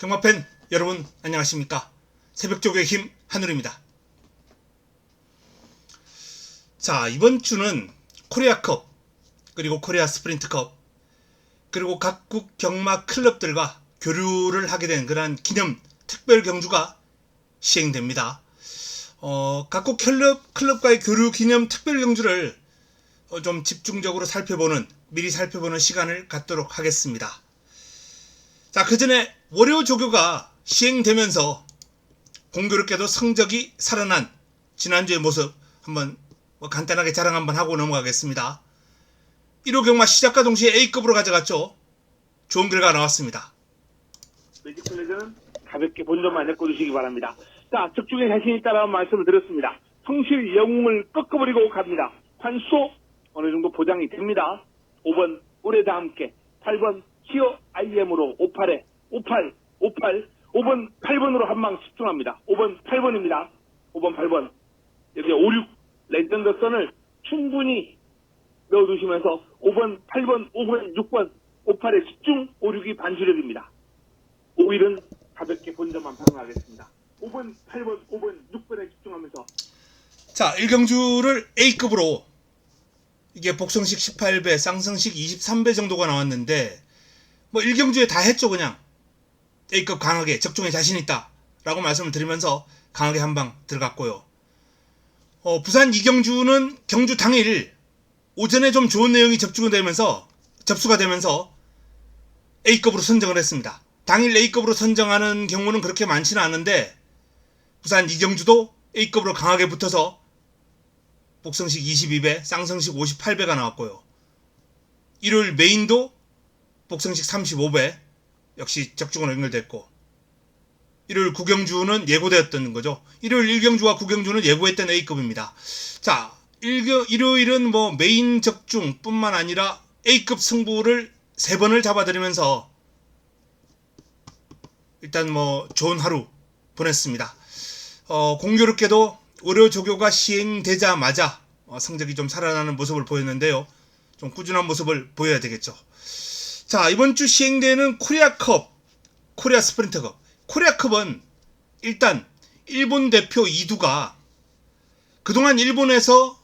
경마팬 여러분 안녕하십니까. 새벽쪽의 힘 한울입니다. 자, 이번 주는 코리아컵 그리고 코리아 스프린트컵 그리고 각국 경마 클럽들과 교류를 하게 된 그런 기념 특별 경주가 시행됩니다. 각국 클럽과의 교류 기념 특별 경주를 좀 집중적으로 미리 살펴보는 시간을 갖도록 하겠습니다. 자, 그 전에 월요 조교가 시행되면서 공교롭게도 성적이 살아난 지난주의 모습 한번 간단하게 자랑 한번 하고 넘어가겠습니다. 1호 경마 시작과 동시에 A급으로 가져갔죠. 좋은 결과 나왔습니다. 매직 플래그는 가볍게 본전만 엮어주시기 바랍니다. 자, 적중에 자신이 있다라는 말씀을 드렸습니다. 성실 영웅을 꺾어버리고 갑니다. 환수 어느 정도 보장이 됩니다. 5번 올해다 함께, 8번 치어 IM으로 58에 58, 5번 8번으로 한방 집중합니다. 5번 8번입니다. 5번 8번 여기 56 레전드 선을 충분히 넣어두시면서 5번 8번 5번 6번 58에 집중 56이 반주력입니다. 5일은 가볍게 본전만 방어하겠습니다. 5번 8번 5번 6번에 집중하면서 자, 1경주를 A급으로 이게 복성식 18배 쌍성식 23배 정도가 나왔는데 1경주에 다 했죠. 그냥 A급 강하게 적중에 자신 있다 라고 말씀을 드리면서 강하게 한방 들어갔고요. 부산 2경주는 경주 당일 오전에 좀 좋은 내용이 접수가 되면서 A급으로 선정을 했습니다. 당일 A급으로 선정하는 경우는 그렇게 많지는 않은데 부산 2경주도 A급으로 강하게 붙어서 복성식 22배 쌍성식 58배가 나왔고요. 일요일 메인도 복성식 35배 역시 적중으로 연결됐고, 일요일 9경주는 예고되었던 거죠. 일요일 1경주와 9경주는 예고했던 A급입니다. 자, 일요일은 메인 적중 뿐만 아니라 A급 승부를 3번을 잡아드리면서 일단 좋은 하루 보냈습니다. 공교롭게도 월요 조교가 시행되자마자 성적이 좀 살아나는 모습을 보였는데요. 좀 꾸준한 모습을 보여야 되겠죠. 자, 이번 주 시행되는 코리아컵, 코리아 스프린트컵. 코리아컵은 일단 일본 대표 이두가 그동안 일본에서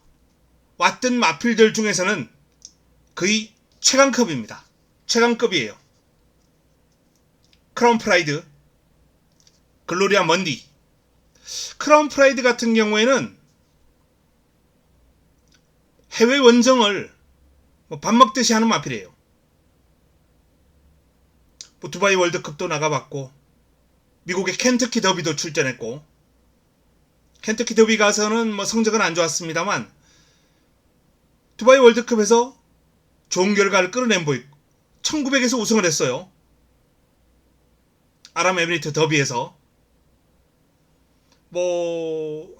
왔던 마필들 중에서는 거의 최강급입니다. 최강급이에요. 크라운 프라이드, 글로리아 먼디. 크라운 프라이드 같은 경우에는 해외 원정을 밥 먹듯이 하는 마필이에요. 두바이 월드컵도 나가봤고, 미국의 켄터키 더비도 출전했고, 켄터키 더비 가서는 성적은 안 좋았습니다만 두바이 월드컵에서 좋은 결과를 끌어낸 보이고 1900에서 우승을 했어요. 아랍에미리트 더비에서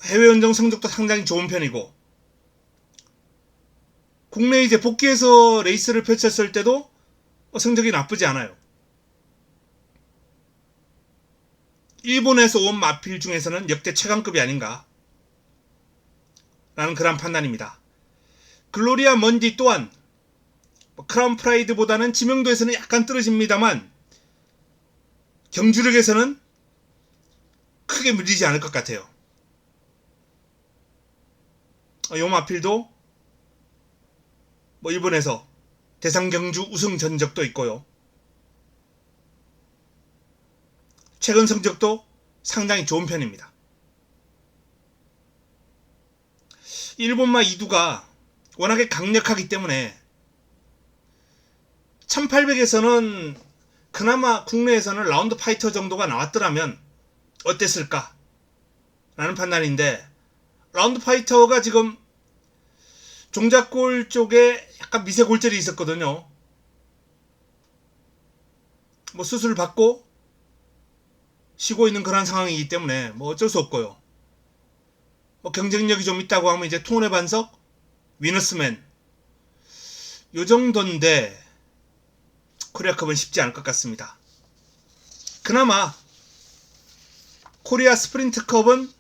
해외 원정 성적도 상당히 좋은 편이고, 국내에 이제 복귀해서 레이스를 펼쳤을 때도 성적이 나쁘지 않아요. 일본에서 온 마필 중에서는 역대 최강급이 아닌가 라는 그런 판단입니다. 글로리아 먼디 또한 크라운 프라이드보다는 지명도에서는 약간 떨어집니다만 경주력에서는 크게 밀리지 않을 것 같아요. 이 마필도 일본에서 대상경주 우승 전적도 있고요. 최근 성적도 상당히 좋은 편입니다. 일본마 이두가 워낙에 강력하기 때문에 1800에서는 그나마 국내에서는 라운드 파이터 정도가 나왔더라면 어땠을까 라는 판단인데, 라운드 파이터가 지금 종잣골 쪽에 약간 미세 골절이 있었거든요. 수술 받고 쉬고 있는 그런 상황이기 때문에 어쩔 수 없고요. 경쟁력이 좀 있다고 하면 이제 통운의 반석, 위너스맨 요 정도인데 코리아컵은 쉽지 않을 것 같습니다. 그나마 코리아 스프린트컵은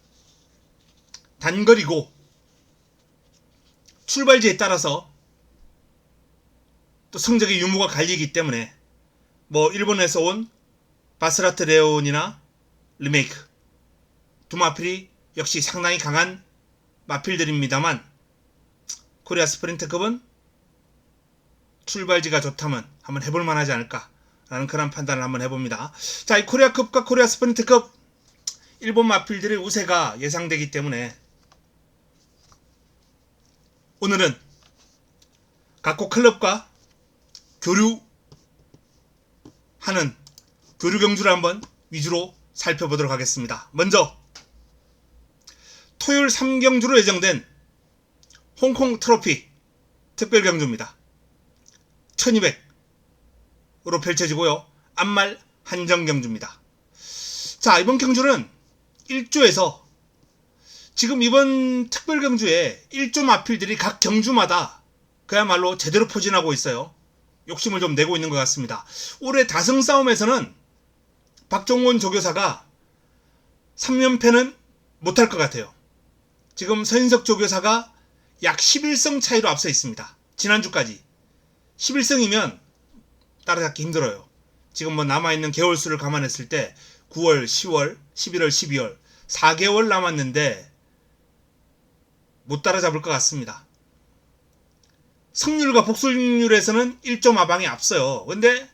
단거리고 출발지에 따라서 또 성적의 유무가 갈리기 때문에 일본에서 온 바스라트 레온이나 리메이크 두 마필이 역시 상당히 강한 마필들입니다만 코리아 스프린트급은 출발지가 좋다면 한번 해볼만 하지 않을까 라는 그런 판단을 한번 해봅니다. 자, 이 코리아급과 코리아 스프린트급 일본 마필들의 우세가 예상되기 때문에 오늘은 각국 클럽과 교류하는 교류 경주를 한번 위주로 살펴보도록 하겠습니다. 먼저 토요일 3경주로 예정된 홍콩 트로피 특별 경주입니다. 1200으로 펼쳐지고요. 암말 한정 경주입니다. 자, 이번 경주는 1조에서 지금 이번 특별 경주에 1조 마필들이 각 경주마다 그야말로 제대로 포진하고 있어요. 욕심을 좀 내고 있는 것 같습니다. 올해 다승 싸움에서는 박종원 조교사가 3연패는 못할 것 같아요. 지금 서인석 조교사가 약 11승 차이로 앞서 있습니다. 지난주까지 11승이면 따라잡기 힘들어요. 지금 뭐 남아있는 개월수를 감안했을 때 9월, 10월, 11월, 12월 4개월 남았는데 못 따라잡을 것 같습니다. 승률과 복술률에서는 1조 마방이 앞서요. 근데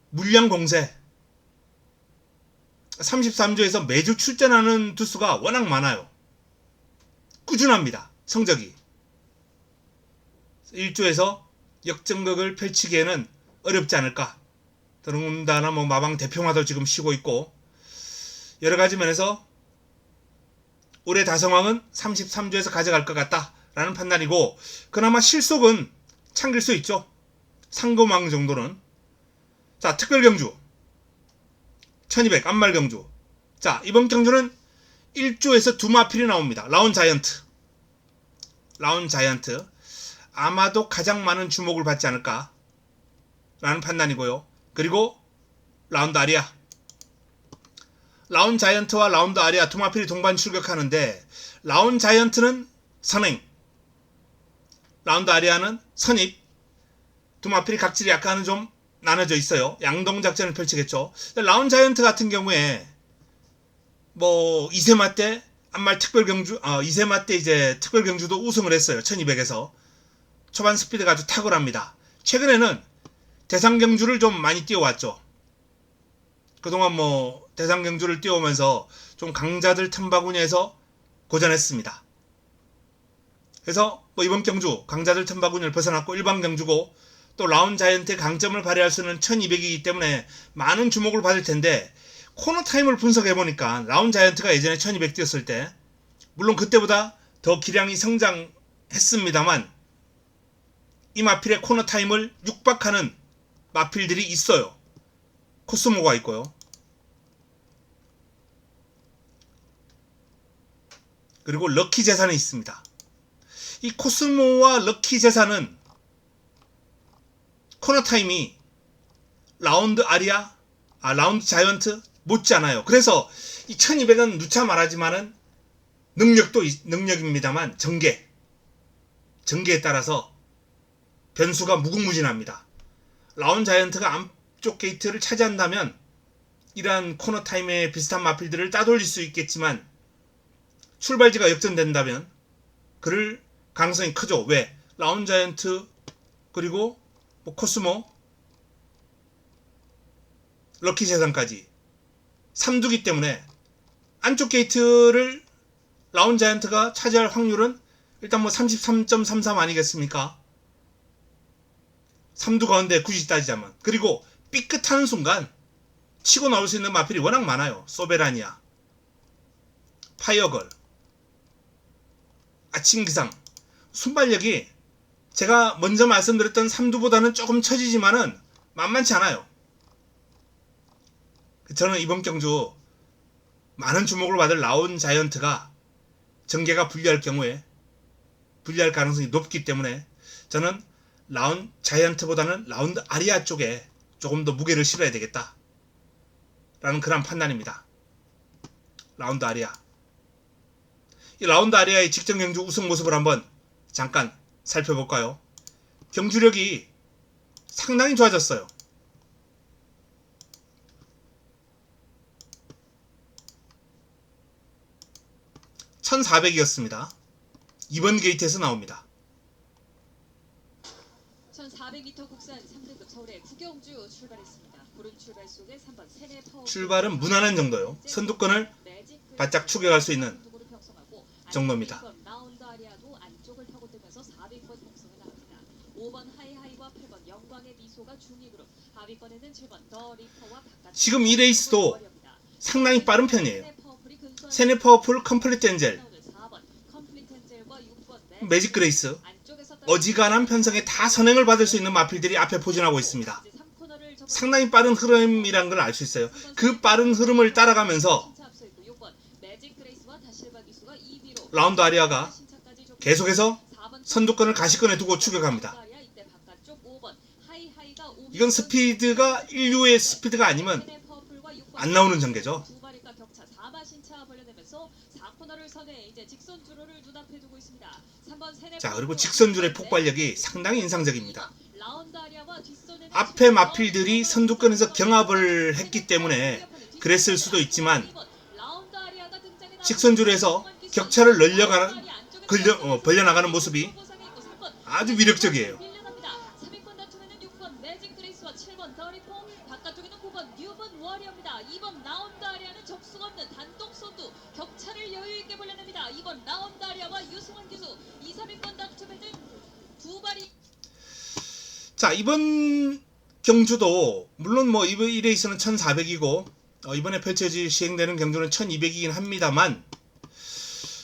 물량 공세 33조에서 매주 출전하는 투수가 워낙 많아요. 꾸준합니다. 성적이 1조에서 역전극을 펼치기에는 어렵지 않을까. 더군다나 뭐 마방 대표마도 지금 쉬고 있고 여러가지 면에서 올해 다성왕은 33조에서 가져갈 것 같다 라는 판단이고, 그나마 실속은 챙길 수 있죠. 상금왕 정도는. 자, 특별경주 1200 암말경주. 자, 이번 경주는 1조에서 두 마필이 나옵니다. 라운 자이언트 아마도 가장 많은 주목을 받지 않을까 라는 판단이고요. 그리고 라운드 아리아, 라운 자이언트와 라운드 아리아 두 마필이 동반 출격하는데 라운 자이언트는 선행, 라운드 아리아는 선입. 두 마필이 각질이 약간은 좀 나눠져 있어요. 양동 작전을 펼치겠죠. 라운 자이언트 같은 경우에 뭐 2세마 때 암말 특별경주 2세마 때 이제 특별경주도 우승을 했어요. 1200에서 초반 스피드가 아주 탁월합니다. 최근에는 대상경주를 좀 많이 뛰어왔죠. 그동안 뭐 대상경주를 뛰어오면서 좀 강자들 틈바구니에서 고전했습니다. 그래서 뭐 이번 경주 강자들 틈바구니를 벗어났고 일반 경주고 또 라운 자이언트의 강점을 발휘할 수 있는 1200이기 때문에 많은 주목을 받을 텐데, 코너 타임을 분석해보니까 라운 자이언트가 예전에 1200 뛰었을 때 물론 그때보다 더 기량이 성장했습니다만 이 마필의 코너 타임을 육박하는 마필들이 있어요. 코스모가 있고요. 그리고 럭키 재산이 있습니다. 이 코스모와 럭키 재산은 코너 타임이 라운드 아리아, 라운드 자이언트 못지않아요. 그래서 이 1200은 누차 말하지만은 능력도 능력입니다만 전개에 따라서 변수가 무궁무진합니다. 라운 자이언트가 앞쪽 게이트를 차지한다면 이러한 코너 타임의 비슷한 마필들을 따돌릴 수 있겠지만 출발지가 역전된다면 그럴 가능성이 크죠. 왜? 라운 자이언트 그리고 뭐 코스모, 럭키 재산까지 3두기 때문에 안쪽 게이트를 라운 자이언트가 차지할 확률은 일단 뭐 33.33 아니겠습니까? 3두 가운데 굳이 따지자면. 그리고 삐끗하는 순간 치고 나올 수 있는 마필이 워낙 많아요. 소베라니아, 파이어걸, 아침기상. 순발력이 제가 먼저 말씀드렸던 3두보다는 조금 처지지만은 만만치 않아요. 저는 이번 경주 많은 주목을 받을 라운 자이언트가 전개가 불리할 경우에 불리할 가능성이 높기 때문에 저는 라운 자이언트보다는 라운드 아리아 쪽에 조금 더 무게를 실어야 되겠다 라는 그런 판단입니다. 라운드 아리아. 이 라운드 아리아의 직전 경주 우승 모습을 한번 잠깐 살펴볼까요? 경주력이 상당히 좋아졌어요. 1400이었습니다. 2번 게이트에서 나옵니다. 1400m 국산 3등급 서울의 구경주 출발했습니다. 구름 출발 속에 3번 세네 파워 출발은 무난한 정도요. 선두권을 바짝 추격할 수 있는 정도입니다. 라운드 아리아도 안쪽을 파고들면서 400번 공성에 나갑니다. 5번 하이하이와 8번 영광의 미소가 중위그룹, 하위권에는 7번 더 리퍼와 바깥. 지금 이 레이스도 상당히 빠른 편이에요. 세네 파워풀, 컴플리트 엔젤, 매직 그레이스, 어지간한 편성에 다 선행을 받을 수 있는 마필들이 앞에 포진하고 있습니다. 상당히 빠른 흐름이란 걸 알 수 있어요. 그 빠른 흐름을 따라가면서 라운드 아리아가 계속해서 선두권을 가시권에 두고 추격합니다. 이건 스피드가 인류의 스피드가 아니면 안 나오는 전개죠. 자, 그리고 직선줄의 폭발력이 상당히 인상적입니다. 앞에 마필들이 선두권에서 경합을 했기 때문에 그랬을 수도 있지만 직선줄에서 격차를 벌려나가는 모습이 아주 위력적이에요. 자, 이번 경주도 물론 뭐 이 레이스는 1400이고 이번에 시행되는 경주는 1200이긴 합니다만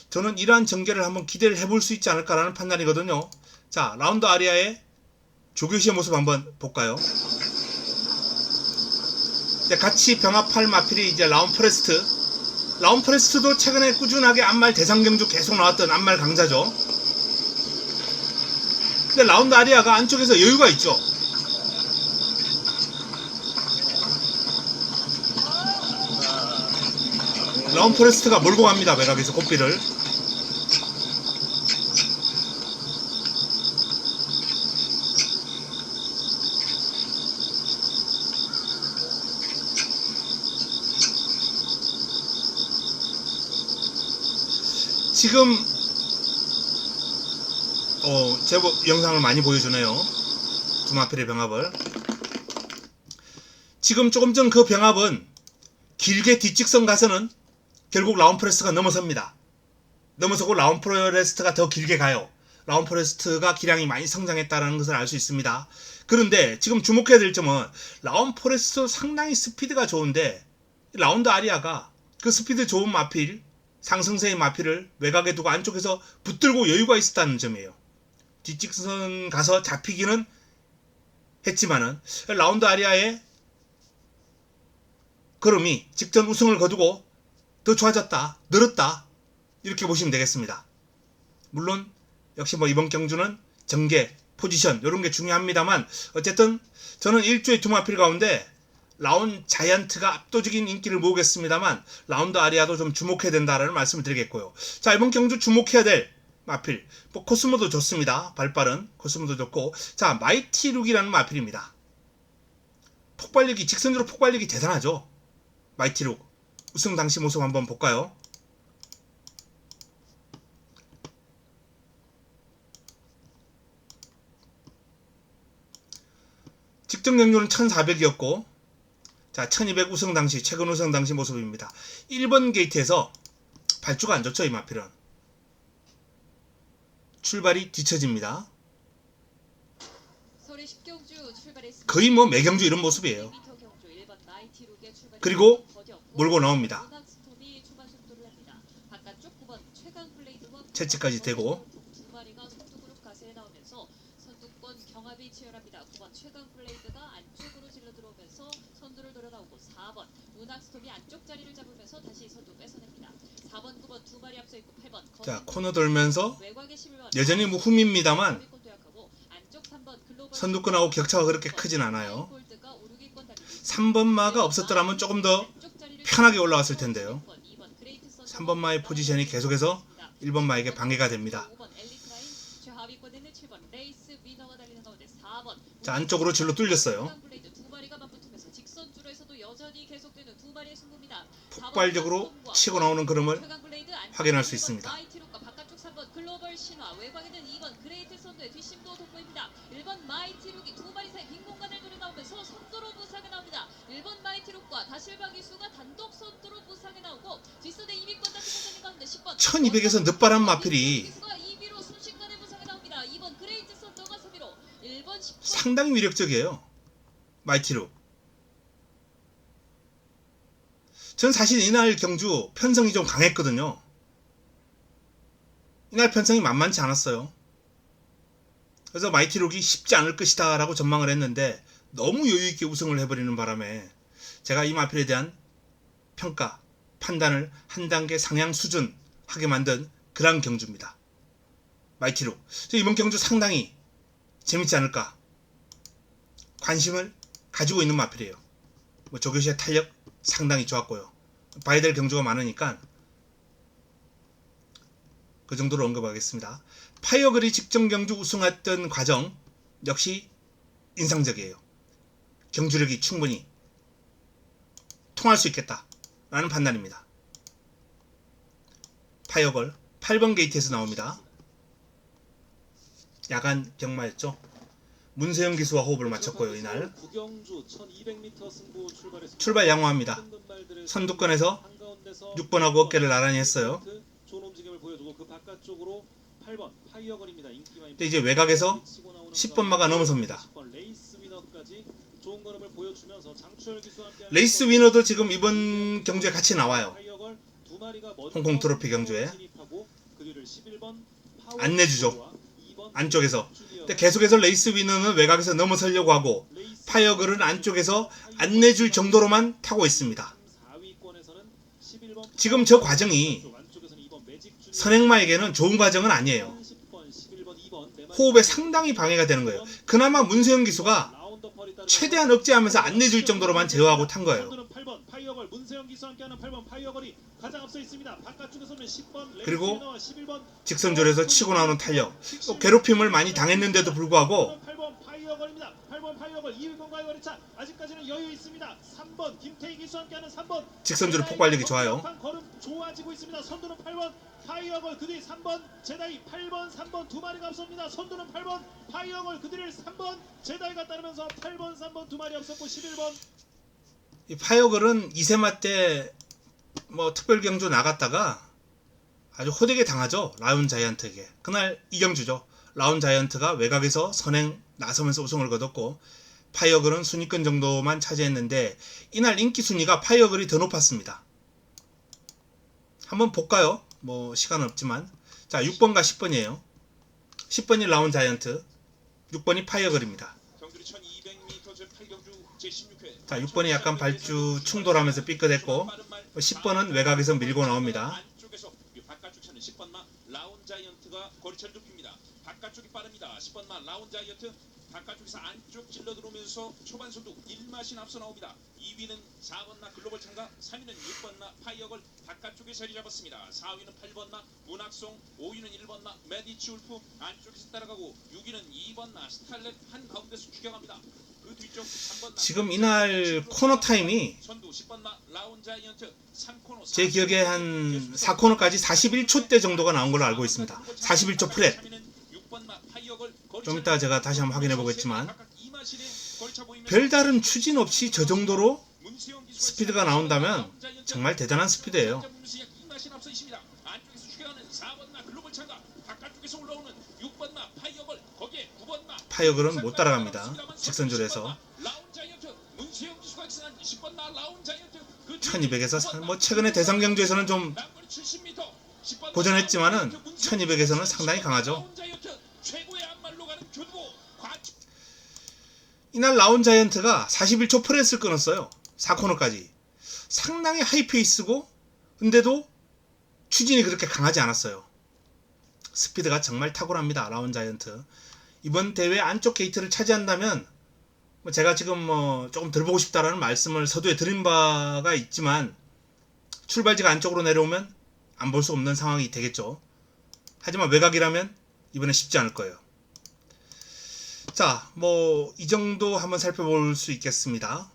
저는 이러한 전개를 한번 기대를 해볼 수 있지 않을까라는 판단이거든요. 자, 라운드 아리아의 조교시의 모습 한번 볼까요? 이제 같이 병합할 마필이 이제 라운 포레스트도 최근에 꾸준하게 암말 대상 경주 계속 나왔던 암말 강자죠. 근데 라운드 아리아가 안쪽에서 여유가 있죠. 라운 포레스트가 몰고 갑니다. 외곽에서 꽃비를. 지금 제법 영상을 많이 보여주네요. 두 마필의 병합을. 지금 조금 전 그 병합은 길게 뒷직선 가서는 결국 라운 포레스트가 넘어섭니다. 넘어서고 라운 포레스트가 더 길게 가요. 라운 포레스트가 기량이 많이 성장했다는 것을 알 수 있습니다. 그런데 지금 주목해야 될 점은 라운 포레스트 상당히 스피드가 좋은데 라운드 아리아가 그 스피드 좋은 마필, 상승세의 마필을 외곽에 두고 안쪽에서 붙들고 여유가 있었다는 점이에요. 뒷직선 가서 잡히기는 했지만은 라운드 아리아의 걸음이 직전 우승을 거두고 더 좋아졌다, 늘었다, 이렇게 보시면 되겠습니다. 물론 역시 뭐 이번 경주는 전개, 포지션 이런 게 중요합니다만 어쨌든 저는 일주의 두 마필 가운데 라운 자이언트가 압도적인 인기를 모으겠습니다만 라운드 아리아도 좀 주목해야 된다라는 말씀을 드리겠고요. 자, 이번 경주 주목해야 될 마필, 뭐 코스모도 좋습니다. 발빠른 코스모도 좋고, 자, 마이티 룩이라는 마필입니다. 폭발력이, 직선적으로 폭발력이 대단하죠. 마이티 룩 우승 당시 모습 한번 볼까요? 직전 경주는 1400이었고, 자, 1200 우승 당시, 최근 우승 당시 모습입니다. 1번 게이트에서 발주가 안 좋죠, 이 마필은. 출발이 뒤처집니다. 거의 뭐 매경주 이런 모습이에요. 그리고 몰고 나옵니다. 채찍까지 대고. 자, 코너 돌면서 여전히 뭐 흠입니다만 선두권하고 격차가 그렇게 크진 않아요. 3번마가 없었더라면 조금 더 편하게 올라왔을 텐데요. 3번마의 포지션이 계속해서 1번마에게 방해가 됩니다. 자, 안쪽으로 질로 뚫렸어요. 폭발적으로 치고 나오는 걸음을 확인할 수 있습니다. 마이티룩과 바깥쪽 3번 글로벌 신화, 외곽에는 2번 그레이트 선두의 뒷심도 돋보입니다. 1번 마이티룩이 두 마리 사이 빈 공간을 노려 나오면서 선두로 부상에 나옵니다. 1번 마이티룩과 다실바 기수가 단독 선두로 부상에 나오고 뒷선에 2위권 단독 부상에 나오는데 10번 1200에서 늦바람 마필이 기수가 2위로 순식간에 부상에 나옵니다. 2번 그레이트 선두가 3위로 1번 10번 상당히 위력적이에요. 마이티룩. 전 사실 이날 경주 편성이 좀 강했거든요. 이날 편성이 만만치 않았어요. 그래서 마이티룩이 쉽지 않을 것이다 라고 전망을 했는데 너무 여유있게 우승을 해버리는 바람에 제가 이 마필에 대한 평가, 판단을 한 단계 상향 수준하게 만든 그런 경주입니다. 마이티룩. 이번 경주 상당히 재밌지 않을까 관심을 가지고 있는 마필이에요. 조교시의 탄력 상당히 좋았고요. 봐야 될 경주가 많으니까 그 정도로 언급하겠습니다. 파이어걸이 직전 경주 우승했던 과정 역시 인상적이에요. 경주력이 충분히 통할 수 있겠다라는 판단입니다. 파이어걸 8번 게이트에서 나옵니다. 야간 경마였죠. 문세영 기수와 호흡을 맞췄고요. 이날 출발 양호합니다. 선두권에서 6번하고 어깨를 나란히 했어요. 근데 이제 외곽에서 10번마가 넘어섭니다. 레이스 위너도 지금 이번 경주에 같이 나와요. 홍콩 트로피 경주에 안 내주죠. 안쪽에서. 근데 계속해서 레이스 위너는 외곽에서 넘어서려고 하고 파이어걸은 안쪽에서 안 내줄 정도로만 타고 있습니다. 지금 저 과정이 선행마에게는 좋은 과정은 아니에요. 호흡에 상당히 방해가 되는 거예요. 그나마 문세영 기수가 최대한 억제하면서 안 내줄 정도로만 제어하고 탄 거예요. 그리고 직선줄에서 치고 나오는 탄력, 또 괴롭힘을 많이 당했는데도 불구하고 직선줄의 폭발력이 좋아요. 좋아지고 있습니다. 선두는 8번 파이어걸, 그뒤 3번 제다이, 8번 3번 두 마리가 앞섭니다. 선두는 8번 파이어걸, 그뒤를 3번 제다이가 따르면서 8번 3번 두 마리 앞섰고 11번. 이 파이어걸은 2세마 때 특별 경주 나갔다가 아주 호되게 당하죠. 라운 자이언트에게. 그날 이 경주죠. 라운 자이언트가 외곽에서 선행 나서면서 우승을 거뒀고 파이어걸은 순위권 정도만 차지했는데 이날 인기 순위가 파이어걸이 더 높았습니다. 한번 볼까요? 시간은 없지만. 자, 6번과 10번이에요. 10번이 라운 자이언트, 6번이 파이어걸입니다. 자, 6번이 약간 발주 충돌하면서 삐끗했고 10번은 외곽에서 밀고 나옵니다. 바깥쪽이 빠릅니다. 10번마 라운 자이언트 바깥쪽에서 안쪽 찔러 들어오면서 초반 선두 1마신 앞서 나옵니다. 2위는 4번마 글로벌 창가, 3위는 6번마 파이어걸 바깥쪽에 자리 잡았습니다. 4위는 8번마 문학송, 5위는 1번마 메디치 울프 안쪽에서 따라가고 6위는 2번마 스탈렛 한가운데서 추격합니다. 그 뒤쪽 3번마 지금 이날 코너 타임이 선두 10번마 라운 자이언트 3코너 제 기억에 한 4코너까지 41초대 정도가 나온 걸로 알고 있습니다. 41초 프렛. 좀 이따가 제가 다시 한번 확인해 보겠지만 별다른 추진 없이 저 정도로 스피드가 나온다면 정말 대단한 스피드예요. 파이어걸은 못 따라갑니다. 직선줄에서 1200에서 최근에 대상 경주에서는 좀 고전했지만은 1200에서는 상당히 강하죠. 이날 라운 자이언트가 41초 프렛을 끊었어요. 4코너까지. 상당히 하이페이스고 근데도 추진이 그렇게 강하지 않았어요. 스피드가 정말 탁월합니다. 라운 자이언트. 이번 대회 안쪽 게이트를 차지한다면 제가 지금 조금 덜 보고 싶다라는 말씀을 서두에 드린 바가 있지만 출발지가 안쪽으로 내려오면 안 볼 수 없는 상황이 되겠죠. 하지만 외곽이라면 이번엔 쉽지 않을 거예요. 자, 이 정도 한번 살펴볼 수 있겠습니다.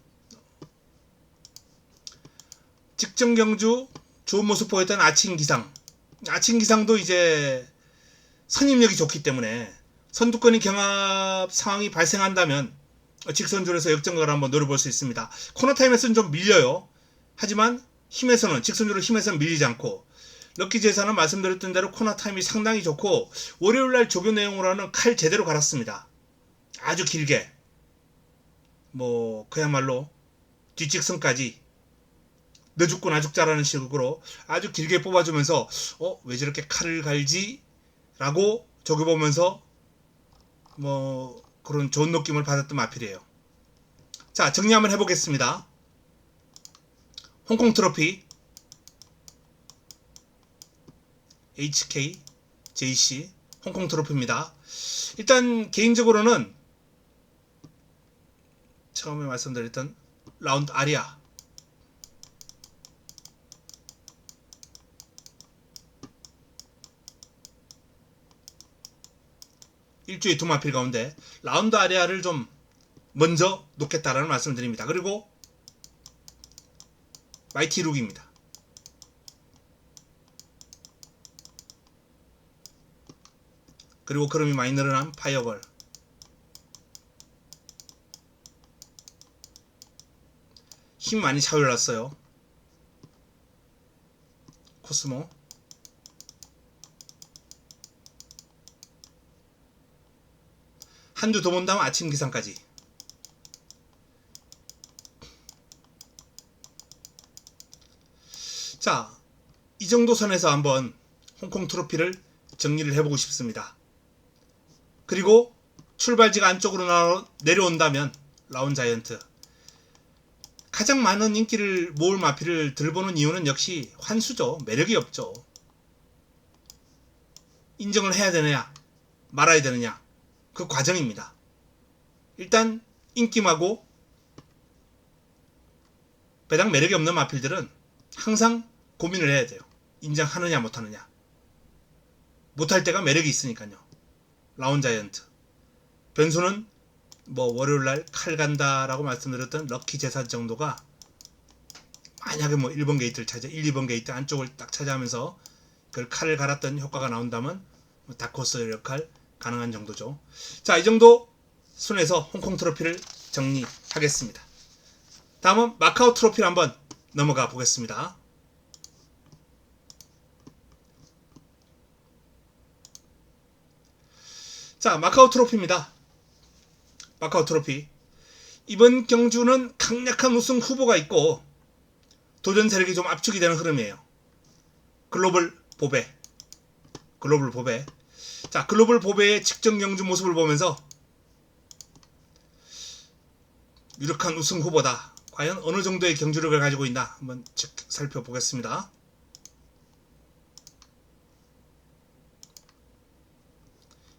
직전 경주 좋은 모습 보였던 아침 기상 아침 기상도 이제 선임력이 좋기 때문에 선두권이 경합 상황이 발생한다면 직선줄에서 역전각을 한번 노려볼 수 있습니다. 코너타임에서는 좀 밀려요. 하지만 힘에서는 직선줄로 힘에서는 밀리지 않고 럭키제사는 말씀드렸던 대로 코너타임이 상당히 좋고 월요일날 조교 내용으로는 칼 제대로 갈았습니다. 아주 길게 뭐 그야말로 뒷직선까지 너 죽고 나 죽자라는 식으로 아주 길게 뽑아주면서 왜 저렇게 칼을 갈지? 라고 조교 보면서 뭐 그런 좋은 느낌을 받았던 마필이에요. 자, 정리 한번 해보겠습니다. 홍콩 트로피 HK JC 홍콩 트로피입니다. 일단 개인적으로는 처음에 말씀드렸던 라운드 아리아 일주일 두 마필 가운데 라운드 아리아를 좀 먼저 놓겠다라는 말씀을 드립니다. 그리고 마이티 룩입니다. 그리고 그럼이 많이 늘어난 파이어걸, 힘 많이 차올랐어요. 코스모, 한두 더 본 다음 아침 기상까지. 자, 이 정도 선에서 한번 홍콩 트로피를 정리를 해보고 싶습니다. 그리고 출발지가 안쪽으로 내려온다면 라운 자이언트, 가장 많은 인기를 모을 마필을 들보는 이유는 역시 환수죠. 매력이 없죠. 인정을 해야 되느냐 말아야 되느냐, 그 과정입니다. 일단 인기마고 배당 매력이 없는 마필들은 항상 고민을 해야 돼요. 인정하느냐 못하느냐. 못할 때가 매력이 있으니까요. 라운 자이언트, 변수는 뭐 월요일날 칼 간다라고 말씀드렸던 럭키 제사 정도가, 만약에 뭐 1번 게이트를 찾아 1, 2번 게이트 안쪽을 딱 찾아하면서 그걸 칼을 갈았던 효과가 나온다면 다크호스 역할 가능한 정도죠. 자, 이 정도 순에서 홍콩 트로피를 정리하겠습니다. 다음은 마카오 트로피를 한번 넘어가 보겠습니다. 자, 마카오 트로피입니다. 마카오 트로피. 이번 경주는 강력한 우승 후보가 있고 도전 세력이 좀 압축이 되는 흐름이에요. 글로벌 보배. 자, 글로벌 보배의 직전 경주 모습을 보면서 유력한 우승 후보다. 과연 어느 정도의 경주력을 가지고 있나 한번 살펴보겠습니다.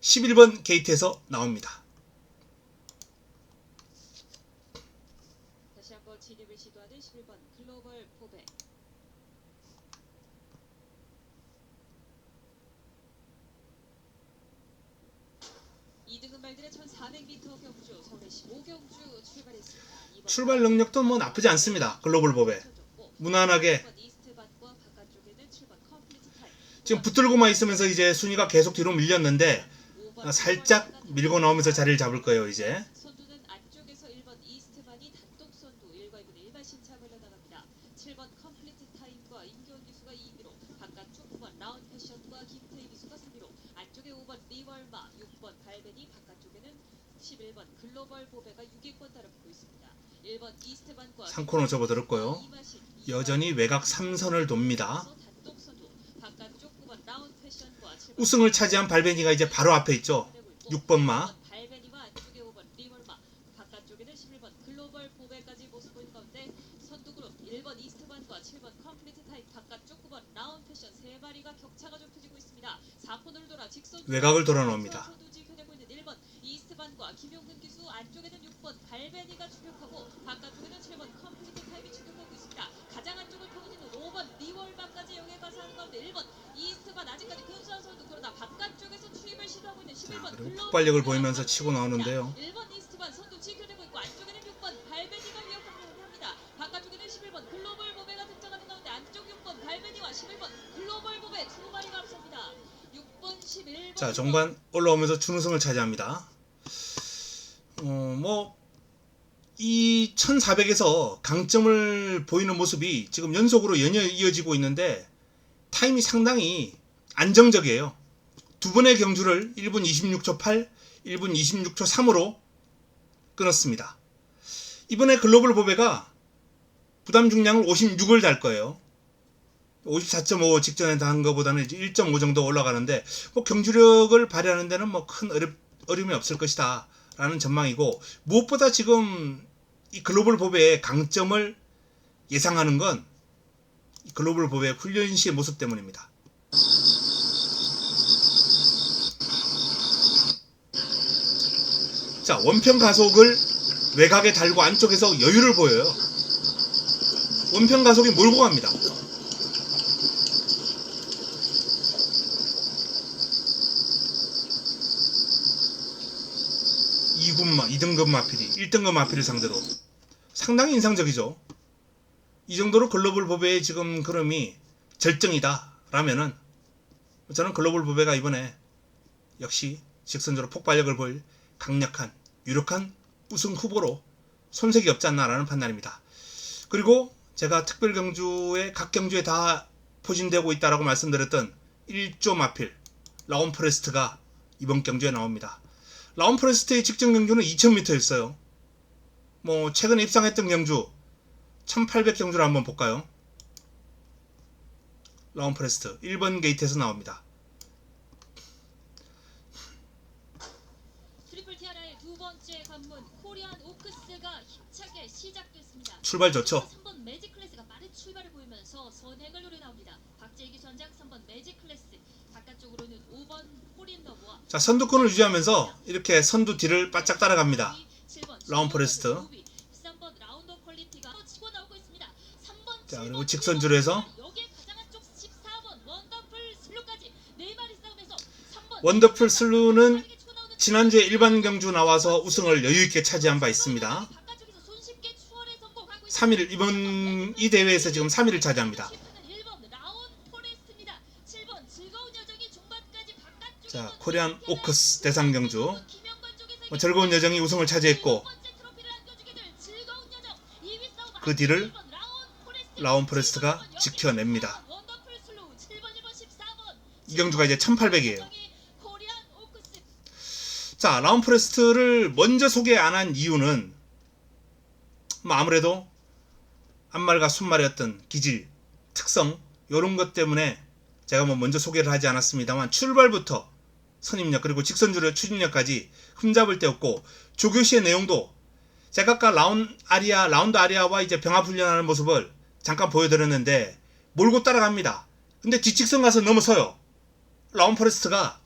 11번 게이트에서 나옵니다. 다시 한번 진입을 시도하는 11번 글로벌 포베. 이등급 말들의 1400m 경주 서울의 15경주 출발했습니다. 출발 능력도 뭐 나쁘지 않습니다. 글로벌 보배. 무난하게 지금 붙들고만 있으면서 이제 순위가 계속 뒤로 밀렸는데 살짝 밀고 나오면서 자리를 잡을 거예요. 이제 선두는 안쪽에서 1번 이스트반이 단독 선두 1과 2분의 1마 신차로 나갑니다. 7번 컴플리트 타임과 임교원 기수가 2위로, 바깥쪽 9번 라운 패션과 김태희 기수가 3위로, 안쪽에 5번 리월마, 6번 발베니, 바깥쪽에는 11번 글로벌 보배가 6위권 달아붙고 있습니다. 1번 이스트반과 3코너 접어들었고요. 여전히 외곽 3선을 돕니다. 우승을 차지한 발베니가 이제 바로 앞에 있죠. 6번 마. 발베니와 안쪽에 5번 리월마, 바깥쪽에는 11번 글로벌 보배까지 모습 보이는 가운데 선두 그룹 1번 이스트반과 7번 컴플리트 타임, 바깥쪽 9번 라운 패션 세 마리가 격차가 좁혀지고 있습니다. 4코너를 돌아 직선 외곽을 돌아 놓습니다. 지켜내고 있는 1번 이스트반과 김용근 기수, 안쪽에는 6번 발베니가 추격하고 바깥쪽에는 7번 컴플리트 타임이 추격하고 있습니다. 가장 안쪽을 파고드는 5번 리월마까지 영에 가서 하는 가운데 1번 이스트반 아직까지 근소한 선두, 그러나 바깥쪽에서 출입을 시도하고 있는 11번 그리고 폭발력을 보이면서 치고 나오는데요. 1번 이스트반 선두 지켜내고 있고 안쪽에는 6번 발베니가 위협하려고 합니다. 바깥쪽에는 11번 글로벌 보배가 등장하는 가운데 안쪽 6번 발베니와 11번 글로벌 보배 두 마리가 자, 종반 올라오면서 준우승을 차지합니다. 이 1400에서 강점을 보이는 모습이 지금 연속으로 연이어 이어지고 있는데 타임이 상당히 안정적이에요. 두 번의 경주를 1분 26초 8, 1분 26초 3으로 끊었습니다. 이번에 글로벌 보배가 부담 중량을 56을 달 거예요. 54.5 직전에 단 것보다는 1.5 정도 올라가는데 경주력을 발휘하는 데는 큰 어려움이 없을 것이다 라는 전망이고, 무엇보다 지금 이 글로벌 보배의 강점을 예상하는 건 글로벌 보배의 훈련 시의 모습 때문입니다. 자, 원평 가속을 외곽에 달고 안쪽에서 여유를 보여요. 원평 가속이 몰고 갑니다. 이군마 2등급 마필이 1등급 마필을 상대로 상당히 인상적이죠. 이 정도로 글로벌 보배의 지금 흐름이 절정이다 라면은 저는 글로벌 보배가 이번에 역시 직선적으로 폭발력을 보일 강력한 유력한 우승 후보로 손색이 없지 않나 라는 판단입니다. 그리고 제가 특별 경주에 각 경주에 다 포진되고 있다라고 말씀드렸던 1조 마필 라온 포레스트가 이번 경주에 나옵니다. 라온 포레스트의 직전 경주는 2000m였어요. 최근에 입상했던 경주 1800 경주를 한번 볼까요? 라온 포레스트 1번 게이트에서 나옵니다. 트리플 TR의 두 번째 관문 코리안 오크스가 힘차게 시작됐습니다. 출발 좋죠. 3번 매직 클래스가 빠른 출발을 보이면서 선행을 노려 나옵니다. 박재기 전장 3번 매직 클래스, 바깥쪽으로는 5번 홀인더브와 자, 선두권을 유지하면서 이렇게 선두 뒤를 바짝 따라갑니다. 라온 포레스트. 3번 라운더 퀄리티가 치고 나오고 있습니다. 3번 자, 그리고 직선주로 해서 여기에 가장 안쪽 14번 원더풀 슬루까지 4마리 싸움에서 3번 원더풀 슬루는 지난주에 일반 경주 나와서 우승을 여유있게 차지한 바 있습니다. 3위를 이번 이 대회에서 지금 3위를 차지합니다. 자, 코리안 오크스 대상 경주 즐거운 여정이 우승을 차지했고, 그 뒤를 라온 포레스트가 지켜냅니다. 이 경주가 이제 1800이에요. 자, 라온 포레스트를 먼저 소개 안 한 이유는 아무래도 앞말과 순말이었던 기질, 특성 이런 것 때문에 제가 먼저 소개를 하지 않았습니다만, 출발부터 선임력 그리고 직선주로 추진력까지 흠잡을 데 없고, 조교시의 내용도 제가 아까 라운드 아리아와 이제 병합 훈련하는 모습을 잠깐 보여드렸는데 몰고 따라갑니다. 근데 뒷직선 가서 넘어서요. 라온 포레스트가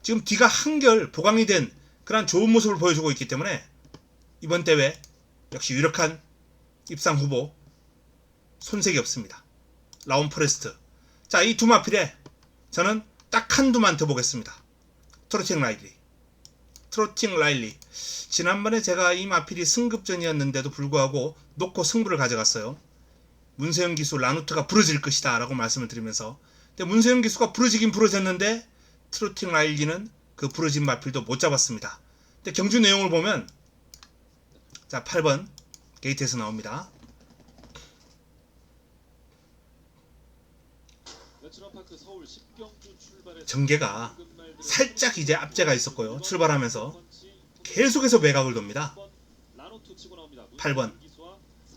지금 뒤가 한결 보강이 된 그런 좋은 모습을 보여주고 있기 때문에 이번 대회 역시 유력한 입상 후보, 손색이 없습니다. 라온 포레스트. 자, 이 두 마필에 저는 딱 한두만 더 보겠습니다. 트로팅 라일리. 지난번에 제가 이 마필이 승급전이었는데도 불구하고 놓고 승부를 가져갔어요. 문세영 기수 라누트가 부러질 것이다 라고 말씀을 드리면서, 근데 문세영 기수가 부러지긴 부러졌는데 트로팅 라일리는 그 부러진 마필도 못 잡았습니다. 근데 경주 내용을 보면, 자, 8번 게이트에서 나옵니다. 전개가 살짝 이제 앞제가 있었고요. 출발하면서 계속해서 외곽을 돕니다. 8번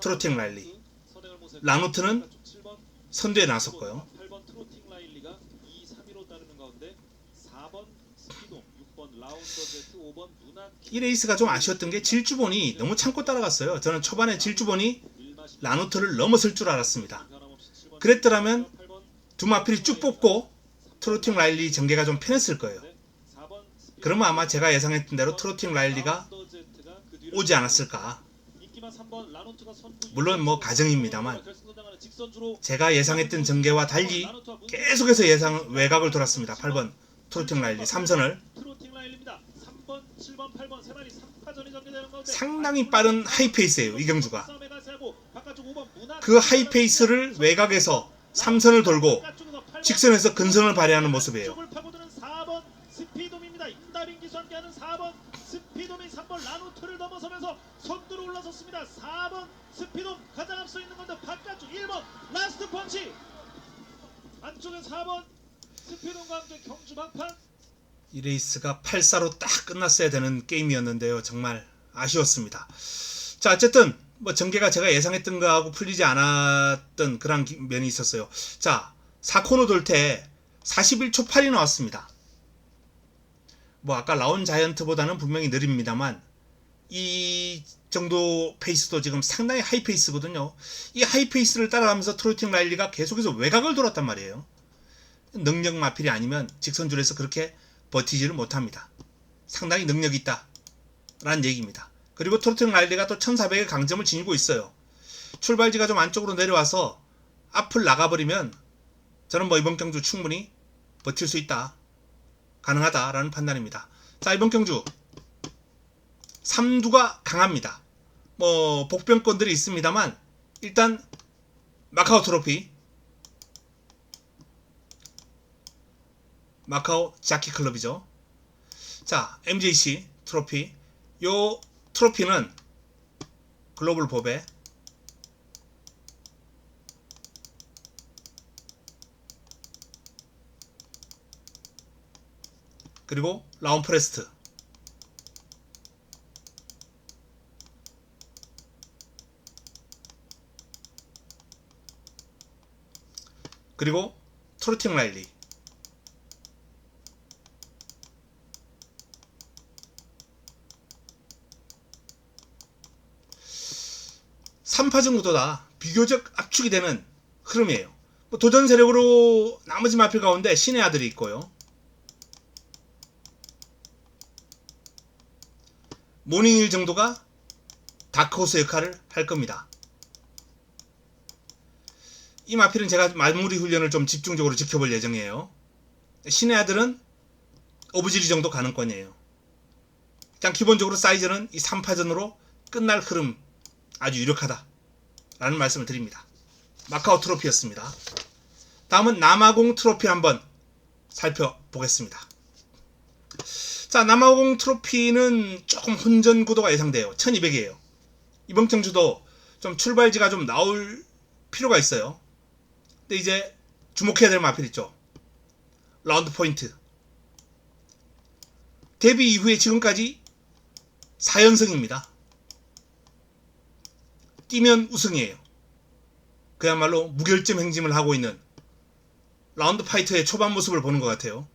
트로팅 라일리. 라누트는 선두에 나섰고요. 이 레이스가 좀 아쉬웠던 게 질주본이 너무 참고 따라갔어요. 저는 초반에 질주본이 라누트를 넘어설 줄 알았습니다. 그랬더라면 두 마필이 쭉 뽑고 트로팅 라일리 전개가 좀 편했을 거예요. 그러면 아마 제가 예상했던 대로 트로팅 라일리가 오지 않았을까. 물론 가정입니다만 제가 예상했던 전개와 달리 계속해서 외곽을 돌았습니다. 8번 트로팅 라일리 3선을 상당히 빠른 하이페이스예요. 이 경주가. 그 하이페이스를 외곽에서 3선을 돌고 직선에서 근선을 발휘하는 모습이에요. 함께하는 4번 스피돔이 3번 라노트를 넘어서면서 선두로 올라섰습니다. 4번 스피돔 가장 앞서 있는 건데 바깥쪽 1번 라스트 펀치. 안쪽에 4번 스피돔과 함께 경주 막판. 이 레이스가 8-4로 딱 끝났어야 되는 게임이었는데요. 정말 아쉬웠습니다. 자, 어쨌든 뭐 전개가 제가 예상했던 거하고 풀리지 않았던 그런 면이 있었어요. 자, 4코너 돌 때 41초 8이 나왔습니다. 뭐 아까 라운 자이언트보다는 분명히 느립니다만 이 정도 페이스도 지금 상당히 하이 페이스거든요. 이 하이 페이스를 따라가면서 트로팅 라일리가 계속해서 외곽을 돌았단 말이에요. 능력 마필이 아니면 직선줄에서 그렇게 버티지를 못합니다. 상당히 능력이 있다 라는 얘기입니다. 그리고 트로팅 라일리가 또 1400의 강점을 지니고 있어요. 출발지가 좀 안쪽으로 내려와서 앞을 나가버리면 저는 뭐 이번 경주 충분히 버틸 수 있다, 가능하다라는 판단입니다. 자, 이번 경주 3두가 강합니다. 뭐 복병권들이 있습니다만 일단 마카오 트로피, 마카오 자키 클럽이죠. 자, MJC 트로피. 요 트로피는 글로벌 보배, 그리고 라운 프레스트, 그리고 트로팅 라일리. 삼파전 구도다 비교적 압축이 되는 흐름이에요. 뭐 도전 세력으로 나머지 마필 가운데 신의 아들이 있고요. 모닝일 정도가 다크호스 역할을 할 겁니다. 이 마필은 제가 마무리 훈련을 좀 집중적으로 지켜볼 예정이에요. 신의 아들은 오브지리 정도 가능권이에요. 일단 기본적으로 사이즈는 이 3파전으로 끝날 흐름 아주 유력하다 라는 말씀을 드립니다. 마카오 트로피였습니다. 다음은 남아공 트로피 한번 살펴보겠습니다. 자, 남아공 트로피는 조금 혼전 구도가 예상돼요. 1200이에요. 이번 경주도 좀 출발지가 좀 나올 필요가 있어요. 근데 이제 주목해야 될 마필 있죠. 라운드 포인트. 데뷔 이후에 지금까지 4연승입니다. 뛰면 우승이에요. 그야말로 무결점 행진을 하고 있는 라운드 파이터의 초반 모습을 보는 것 같아요.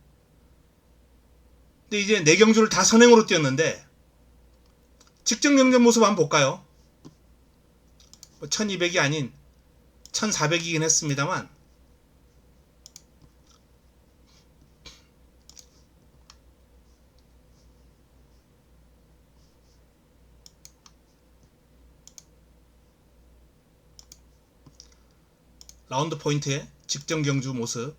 근데 이제 4경주를 다 선행으로 뛰었는데 직전 경전 모습 한번 볼까요? 1200이 아닌 1400이긴 했습니다만 라운드 포인트의 직전 경주 모습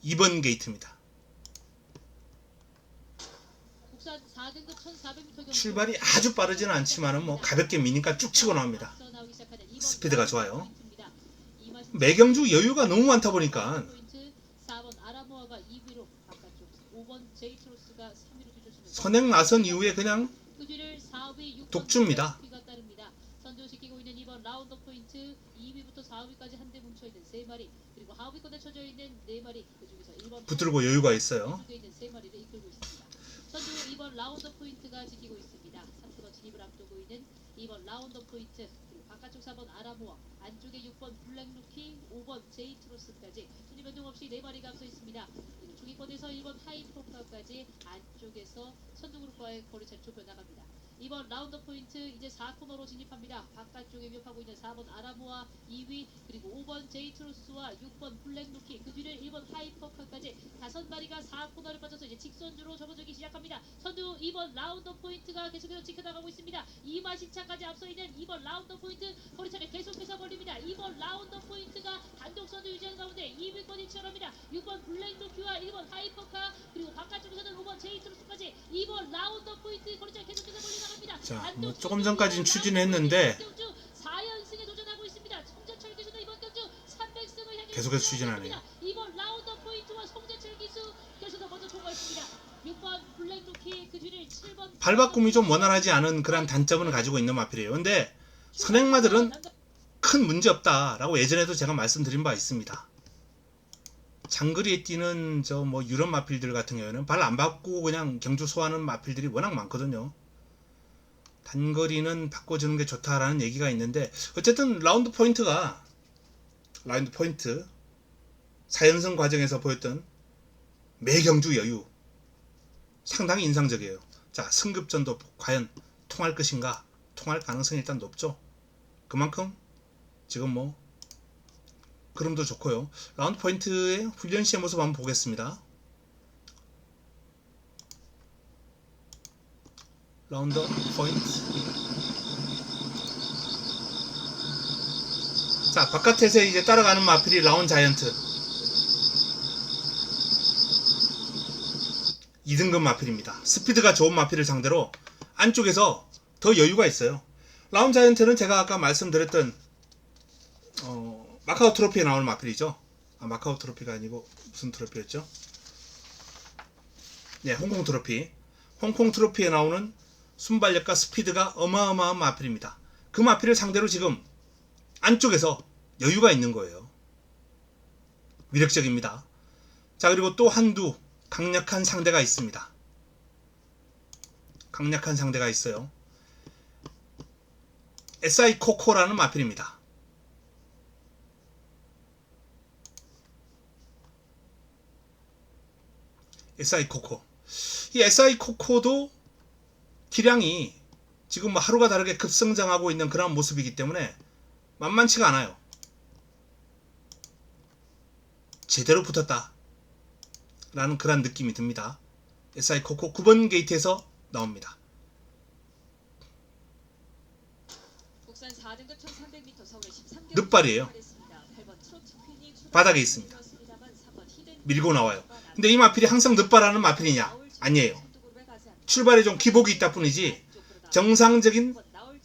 2번 게이트입니다. 국산 4등급 1400m 경주 출발이 아주 빠르지는 않지만은 뭐 가볍게 미니까 쭉 치고 나옵니다. 스피드가 좋아요. 매경주 여유가 너무 많다 보니까 4번 아라모아가 2위로 바깥쪽, 5번 제이트로스가 3위로 뒤쫓습니다. 선행 나선 이후에 그냥 그 뒤를 4위, 6번 독주입니다. 트로피가 따릅니다. 선두시키고 있는 2번 라운드 포인트, 2위부터 4위까지 한데 뭉쳐있는 3마리, 그리고 하위권에 쳐져있는 4마리, 그 중에서 1번 붙들고 여유가 있어요. 있는 3마리를 이끌고 있습니다. 선두 2번 라운드 포인트가 지키고 있습니다. 3코너 진입을 앞두고 있는 2번 라운드 포인트, 그리고 바깥쪽 4번 아라모아, 안쪽에 6번 블랙루키, 5번 제이트로스까지 순위 변동 없이 4마리가 앞서 있습니다. 그리고 중위권에서 1번 하이포카까지 안쪽에서 선두그룹과의 거리 잘 좁혀 나갑니다. 2번 라운드 포인트 이제 4코너로 진입합니다. 바깥쪽에 위협하고 있는 4번 아라모아 2위, 그리고 5번 제이트로스와 6번 블랙루키, 그 뒤를 1번 하이퍼카까지 5마리가 4코너를 빠져서 이제 직선주로 접어들기 시작합니다. 선두 2번 라운드 포인트가 계속해서 지켜나가고 있습니다. 2마신차까지 앞서 있는 2번 라운드 포인트 거리차를 계속해서 벌립니다. 2번 라운드 포인트가 단독 선두 유지하는 가운데 2위권이 치열합니다. 6번 블랙루키와 1번 하이퍼카, 그리고 바깥쪽에서는 5번 제이트로스까지 2번 라운드 포인트 거리차를 계속해서 벌리나갑니다. 자, 뭐 조금 전까지는 추진했는데 계속해서 추진하네요. 2번 라운드 포인트와 송재철 기수 계속 발바꿈이 좀 원활하지 않은 그런 단점을 가지고 있는 마필이에요. 근데 선행마들은 큰 문제 없다라고 예전에도 제가 말씀드린 바 있습니다. 장거리에 뛰는 저 뭐 유럽 마필들 같은 경우에는 발 안 바꾸고 그냥 경주 소화하는 마필들이 워낙 많거든요. 단거리는 바꿔주는 게 좋다라는 얘기가 있는데, 어쨌든 라운드 포인트 4연승 과정에서 보였던 매경주 여유 상당히 인상적이에요. 자, 승급전도 과연 통할 것인가? 통할 가능성이 일단 높죠. 그만큼 지금 뭐 그림도 좋고요. 라운드 포인트의 훈련 시의 모습 한번 보겠습니다. 라운드 포인트. 자, 바깥에서 이제 따라가는 마필이 라운 자이언트 2등급 마필입니다. 스피드가 좋은 마필을 상대로 안쪽에서 더 여유가 있어요. 라운 자이언트는 제가 아까 말씀드렸던 마카오 트로피에 나오는 마필이죠. 마카오 트로피가 아니고 무슨 트로피였죠? 네, 홍콩 트로피. 홍콩 트로피에 나오는 순발력과 스피드가 어마어마한 마필입니다. 그 마필을 상대로 지금 안쪽에서 여유가 있는 거예요. 위력적입니다. 자, 그리고 또 한두 강력한 상대가 있습니다. 강력한 상대가 있어요. SI 코코라는 마필입니다. SI 코코. 이 SI 코코도 기량이 지금 뭐 하루가 다르게 급성장하고 있는 그런 모습이기 때문에 만만치가 않아요. 제대로 붙었다 라는 그런 느낌이 듭니다. SI 코코 9번 게이트에서 나옵니다. 국산 4등급 1300m 서울의 13개월 늑발이에요. 바닥에 있습니다. 밀고 나와요. 근데 이 마필이 항상 늑발하는 마필이냐? 아니에요. 출발에 좀 기복이 있다 뿐이지 정상적인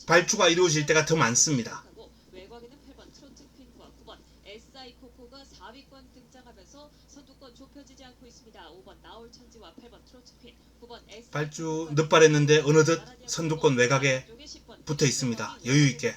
발주가 이루어질 때가 더 많습니다. 외곽에는 8번 트로트 퀸과 9번 SI 코코가 4위권 등장하면서 선두권 좁혀지지 않고 있습니다. 5번 나올 천지와 8번 트로트 퀸, 9번 SI 발주 늑발했는데 어느덧 선두권 외곽에 붙어 있습니다. 여유 있게.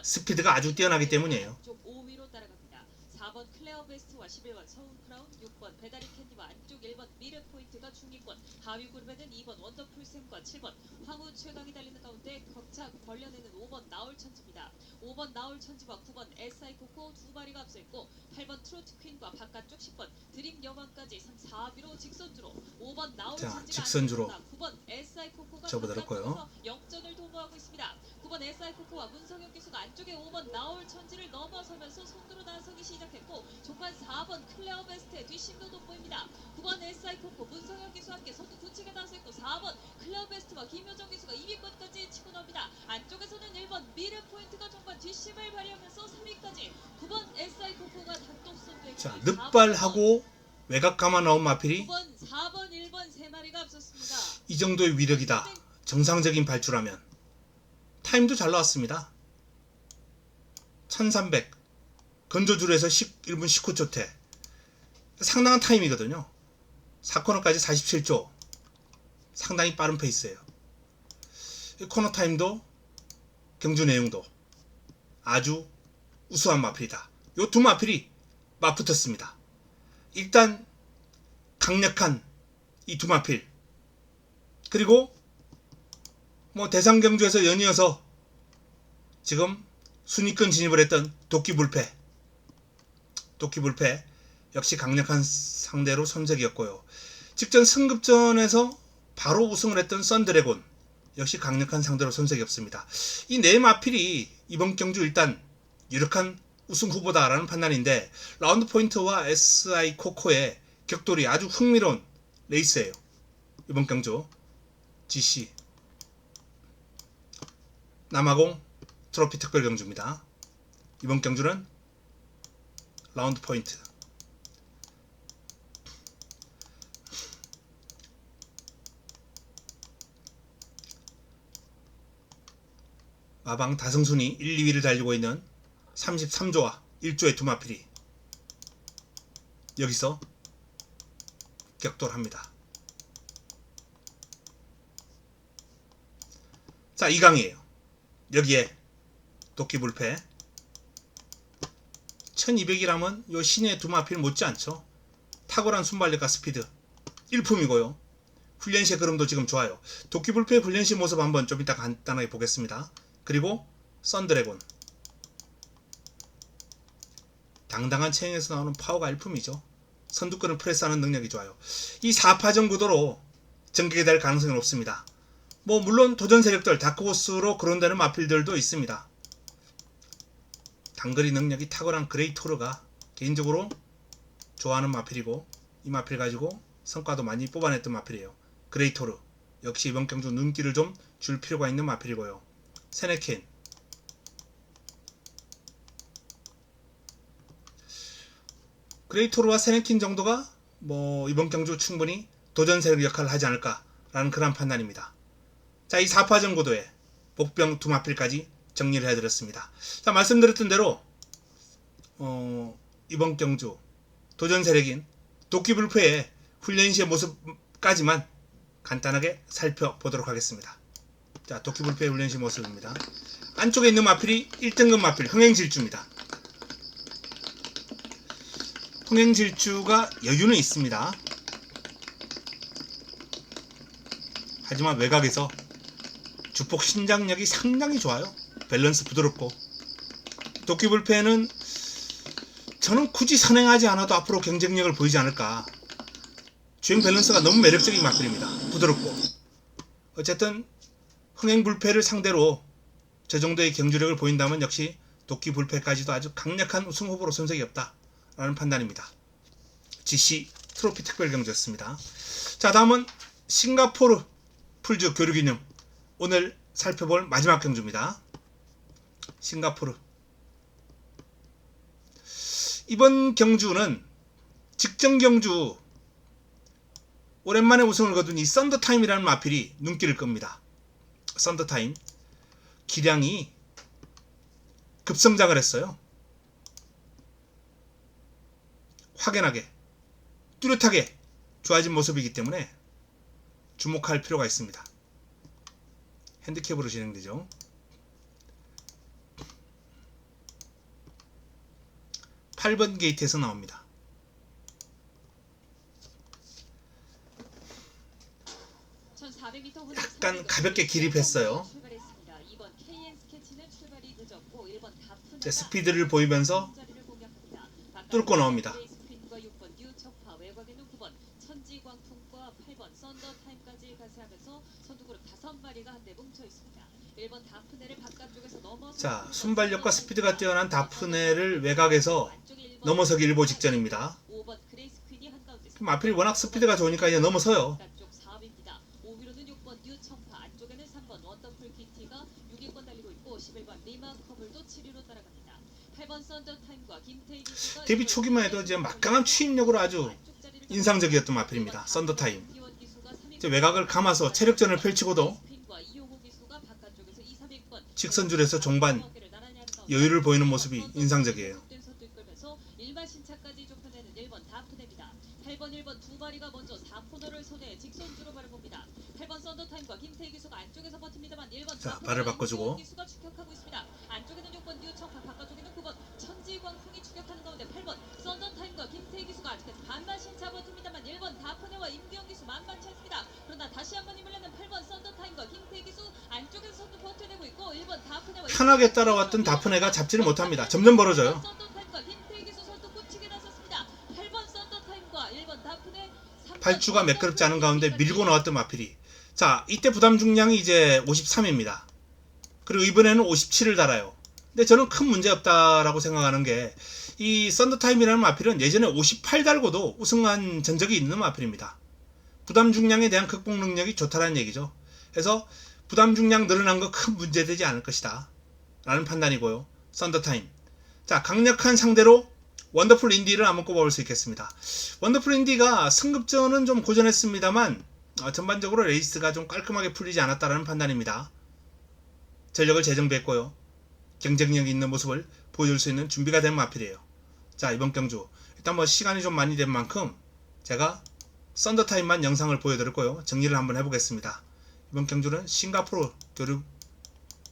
스피드가 아주 뛰어나기 때문이에요. 5위로 따라갑니다. 4번 클레어 베스트와 11번 서운 크라운, 6번 배다리 캔디와 안쪽 1번 미르 포인트가 중위권, 하위 그룹에는 2번 원더풀 샘과 7번 황후 최강이 달리는 가운데 격차 벌려내는 5번 나올 천지입니다. 5번 나올 천지와 9번 SI 코코 두 마리가 앞서 있고 8번 트로트 퀸과 바깥쪽 10번 드림 여왕까지 3, 4위로 직선주로 5번 나올 자, 천지가 직선주로 9번 SI 코코가 접어들었고요. 역전을 도모하고 있습니다. 9번 SI 코코와 문성현 기수가 안쪽에 5번 나올 천지를 넘어서면서 손으로 나서기 시작했고 종반 4번 클레어 베스트의 뒷심도 돋보입니다. 9번 SI 코코 문성현 기수와 함께 선두 구치게 나서 있고 4번 클레어 베스트와 김효정 기수가 2위권까지 치고 나옵니다. 안쪽에서는 1번 미르 포인트가 종반 뒷심을 발휘하면서 3위까지 9번 SI 코코가 단독 선두에 자, 늑발하고 외곽 감아 나온 마필이 9번, 4번, 1번 세 마리가 앞섰습니다. 이 정도의 위력이다. 정상적인 발주라면. 타임도 잘 나왔습니다. 1300 건조줄에서 1분 19초대 상당한 타임이거든요. 4코너까지 47초 상당히 빠른 페이스예요. 이 코너 타임도 경주 내용도 아주 우수한 마필이다. 요 두 마필이 맞붙었습니다. 일단 강력한 이 두 마필, 그리고 뭐 대상경주에서 연이어서 지금 순위권 진입을 했던 도끼불패 역시 강력한 상대로 선색이었고요. 직전 승급전에서 바로 우승을 했던 썬드래곤 역시 강력한 상대로 선색이었습니다. 이 네 마필이 이번 경주 일단 유력한 우승 후보다라는 판단인데, 라운드 포인트와 SI 코코의 격돌이 아주 흥미로운 레이스예요. 이번 경주 GC 남아공 트로피 특별 경주입니다. 이번 경주는 라운드 포인트. 마방 다승순이 1, 2위를 달리고 있는 33조와 1조의 두 마필이 여기서 격돌합니다. 자, 2강이에요. 여기에 도끼 불패 1200이라면 요 신의 두 마필 못지않죠. 탁월한 순발력과 스피드 일품이고요. 훈련시의 그림도 지금 좋아요. 도끼 불패의 훈련시 모습 한번 좀 이따 간단하게 보겠습니다. 그리고 썬드래곤 당당한 체형에서 나오는 파워가 일품이죠. 선두권을 프레스하는 능력이 좋아요. 이 4파전 구도로 전개가 될 가능성이 높습니다. 뭐 물론 도전 세력들 다크호스로 거론되는 마필들도 있습니다. 단거리 능력이 탁월한 그레이토르가 개인적으로 좋아하는 마필이고 이 마필 가지고 성과도 많이 뽑아냈던 마필이에요. 그레이토르 역시 이번 경주 눈길을 좀 줄 필요가 있는 마필이고요. 세네켄 그레이토르와 세네킨 정도가 뭐 이번 경주 충분히 도전 세력 역할을 하지 않을까라는 그런 판단입니다. 자, 이 4파전 구도에 복병 두 마필까지 정리를 해드렸습니다. 자, 말씀드렸던 대로 이번 경주 도전 세력인 도끼불패의 훈련시의 모습까지만 간단하게 살펴보도록 하겠습니다. 자, 도끼불패의 훈련시 모습입니다. 안쪽에 있는 마필이 1등급 마필 흥행질주입니다. 흥행질주가 여유는 있습니다. 하지만 외곽에서 주폭 신장력이 상당히 좋아요. 밸런스 부드럽고 도끼불패는 저는 굳이 선행하지 않아도 앞으로 경쟁력을 보이지 않을까. 주행 밸런스가 너무 매력적인 마필입니다. 부드럽고 어쨌든 흥행불패를 상대로 저 정도의 경주력을 보인다면 역시 도끼불패까지도 아주 강력한 우승 후보로 손색이 없다 라는 판단입니다. GC 트로피 특별경주였습니다. 자, 다음은 싱가포르 풀즈 교류기념 오늘 살펴볼 마지막 경주입니다. 싱가포르 이번 경주는 직전 경주 오랜만에 우승을 거둔 이 썬더타임이라는 마필이 눈길을 끕니다. 썬더타임 기량이 급성장을 했어요. 확연하게 뚜렷하게 좋아진 모습이기 때문에 주목할 필요가 있습니다. 핸디캡으로 진행되죠. (8번) 게이트에서 나옵니다. 약간 가볍게 기립했어요. 자, 스피드를 보이면서 뚫고 나옵니다. 자, 순발력과 스피드가 뛰어난 다프네를 외곽에서 넘어서기 일보 직전입니다. 마필이 워낙 스피드가 좋으니까 이제 넘어서요. 데뷔 초기만 해도 이제 막강한 추임력으로 아주 인상적이었던 마필입니다. 썬더타임. 이제 외곽을 감아서 체력전을 펼치고도 직선줄에서 종반 여유를 보이는 모습이 인상적이에요. 8번 1번 두 마리가 먼저 4코너를 손에 직선주로 발을 봅니다. 8번 썬더타임과 김태희 기수가 안쪽에서 버팁니다만 1번 자, 발을 바꿔주고 기수가 추격하고 있습니다. 안쪽에는 6번 뉴청파, 바깥쪽에는 9번 천지광풍이 추격하는 가운데 8번 썬더타임과 김태희 기수가 아직까지 반반신차 버팁니다만 1번 다프네와 임기영 기수 만만치 않습니다. 그러나 다시 한번 힘을 내는 8번 썬더타임과 김태희 기수 안쪽에서도 버텨내고 있고 1번 다프네와 편하게 따라왔던 다프네가 잡지를 못합니다. 점점 벌어져요. 발주가 매끄럽지 않은 가운데 밀고 나왔던 마필이, 자, 이때 부담 중량이 이제 53입니다. 그리고 이번에는 57을 달아요. 근데 저는 큰 문제 없다라고 생각하는 게 이 썬더타임이라는 마필은 예전에 58 달고도 우승한 전적이 있는 마필입니다. 부담 중량에 대한 극복 능력이 좋다라는 얘기죠. 그래서 부담 중량 늘어난 거 큰 문제되지 않을 것이다 라는 판단이고요. 썬더타임, 자, 강력한 상대로 원더풀 인디를 한번 꼽아볼 수 있겠습니다. 원더풀 인디가 승급전은 좀 고전했습니다만 전반적으로 레이스가 좀 깔끔하게 풀리지 않았다라는 판단입니다. 전력을 재정비했고요. 경쟁력 있는 모습을 보여줄 수 있는 준비가 된 마필이에요. 자, 이번 경주 일단 뭐 시간이 좀 많이 된 만큼 제가 썬더타임만 영상을 보여드렸고요. 정리를 한번 해보겠습니다. 이번 경주는 싱가포르 교류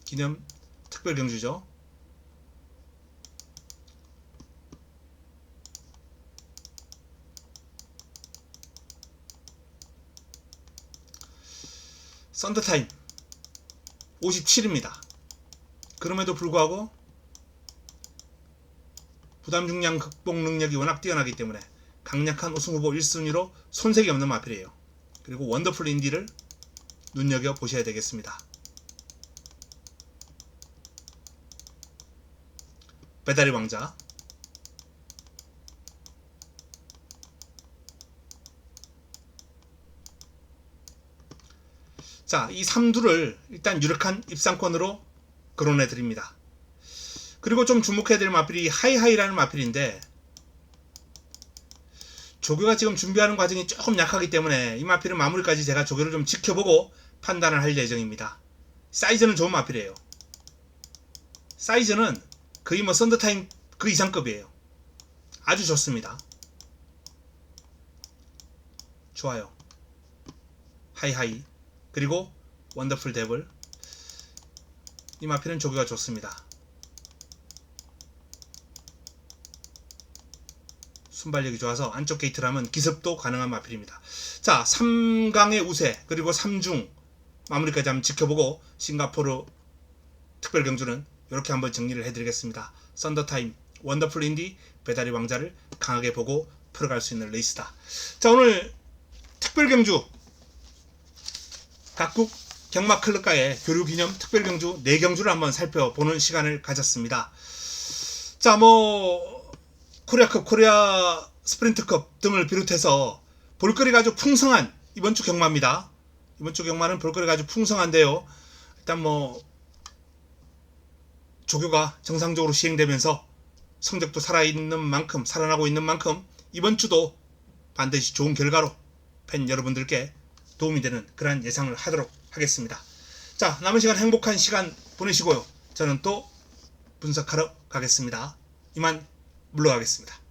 기념 특별 경주죠. 썬더타임 57입니다. 그럼에도 불구하고 부담 중량 극복 능력이 워낙 뛰어나기 때문에 강력한 우승 후보 1순위로 손색이 없는 마필이에요. 그리고 원더풀 인디를 눈여겨보셔야 되겠습니다. 배달의 왕자, 자, 이 3두를 일단 유력한 입상권으로 거론해 드립니다. 그리고 좀 주목해야 될 마필이 하이하이라는 마필인데, 조교가 지금 준비하는 과정이 조금 약하기 때문에 이 마필은 마무리까지 제가 조교를 좀 지켜보고 판단을 할 예정입니다. 사이즈는 좋은 마필이에요. 사이즈는 거의 뭐 썬더타임 그 이상급이에요. 아주 좋습니다. 좋아요. 하이하이, 그리고 원더풀 데블, 이 마필은 조교가 좋습니다. 순발력이 좋아서 안쪽 게이트라면 기습도 가능한 마필입니다. 자, 3강의 우세 그리고 3중 마무리까지 한번 지켜보고 싱가포르 특별 경주는 이렇게 한번 정리를 해드리겠습니다. 썬더타임, 원더풀 인디, 배달의 왕자를 강하게 보고 풀어갈 수 있는 레이스다. 자, 오늘 특별 경주 각국 경마 클럽과의 교류 기념 특별 경주 4경주를 한번 살펴보는 시간을 가졌습니다. 자, 뭐 코리아컵, 코리아 스프린트컵 등을 비롯해서 볼거리가 아주 풍성한 이번 주 경마입니다. 이번 주 경마는 볼거리가 아주 풍성한데요. 일단 뭐 조교가 정상적으로 시행되면서 성적도 살아있는 만큼, 살아나고 있는 만큼 이번 주도 반드시 좋은 결과로 팬 여러분들께 도움이 되는 그러한 예상을 하도록 하겠습니다. 자, 남은 시간 행복한 시간 보내시고요. 저는 또 분석하러 가겠습니다. 이만 물러가겠습니다.